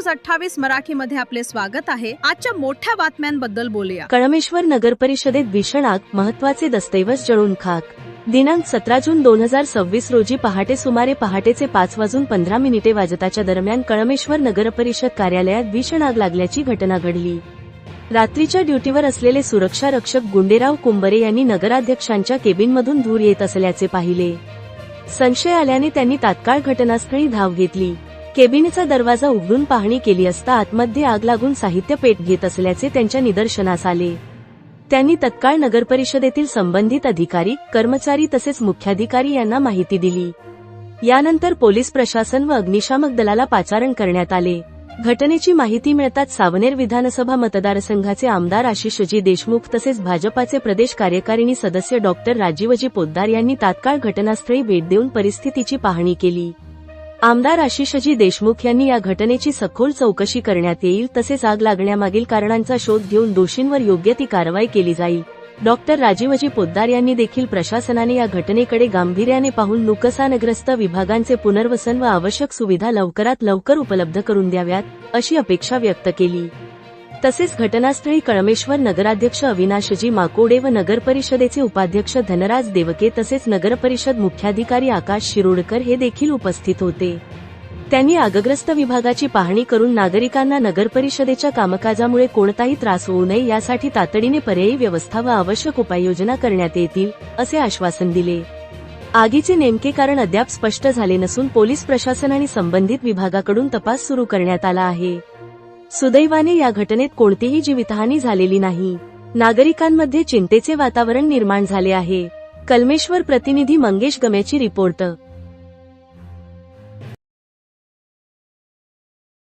News 28 मराठीमध्ये आपले स्वागत आहे। आजच्या मोठ्या बातम्यांबद्दल बोलूया। कळमेश्वर नगर परिषदेत भीषण आग, महत्त्वाचे दस्तऐवज जळून खाक। दिनांक 17 जून 2026 रोजी सुमारे पहाटेचे 5:15 वाजताच्या दरम्यान कळमेश्वर नगर परिषद कार्यालयात भीषण आग लागल्याची घटना घडली। रात्रीच्या ड्युटीवर असलेले सुरक्षा रक्षक गुंडेराव कुंबरे यांनी नगराध्यक्षांच्या केबिनमधून धूर येत असल्याचे पाहिले। संशय आल्याने त्यांनी तात्काळ घटनास्थळी धाव घेतली। केबिनचा दरवाजा उघडून पाहणी केली असता आतमध्ये आग लागून साहित्य पेट घेत असल्याचे त्यांच्या निदर्शनास आले। त्यांनी तत्काळ नगरपरिषदेतील संबंधित अधिकारी, कर्मचारी तसेच मुख्याधिकारी यांना माहिती दिली। यानंतर पोलीस प्रशासन व अग्निशामक दलाला पाचारण करण्यात आले। घटनेची माहिती मिळताच सावनेर विधानसभा मतदारसंघाचे आमदार आशिषजी देशमुख तसेच भाजपाचे प्रदेश कार्यकारिणी सदस्य डॉक्टर राजीवजी पोद्दार यांनी तात्काळ घटनास्थळी भेट देऊन परिस्थितीची पाहणी केली। आमदार आशिषजी देशमुख यांनी या घटनेची सखोल चौकशी करण्यात येईल तसेच आग लागण्यामागील कारणांचा शोध घेऊन दोषींवर योग्य ती कारवाई केली जाईल। डॉक्टर राजीवजी पोद्दार यांनी देखील प्रशासनाने या घटनेकडे गांभीर्याने पाहून नुकसानग्रस्त विभागांचे पुनर्वसन व आवश्यक सुविधा लवकरात लवकर उपलब्ध करून द्याव्यात, अशी अपेक्षा व्यक्त केली। तसेच घटनास्थळी कळमेश्वर नगराध्यक्ष अविनाशजी माकोडे व नगरपरिषदेचे उपाध्यक्ष धनराज देवके तसेच नगरपरिषद मुख्याधिकारी आकाश शिरोडकर हे देखील उपस्थित होते। त्यांनी आगग्रस्त विभागाची पाहणी करून नागरिकांना नगरपरिषदेच्या कामकाजामुळे कोणताही त्रास होऊ नये यासाठी तातडीने पर्यायी व्यवस्था व आवश्यक उपाययोजना करण्यात येतील, असे आश्वासन दिले। आगीचे नेमके कारण अद्याप स्पष्ट झाले नसून पोलीस प्रशासन आणि संबंधित विभागाकडून तपास सुरू करण्यात आला आहे। सुदैवाने या घटनेत कोणतीही जीवितहानी झालेली नाही। नागरिकांमध्ये चिंतेचे वातावरण निर्माण झाले आहे। कळमेश्वर प्रतिनिधी मंगेश गमेची रिपोर्ट।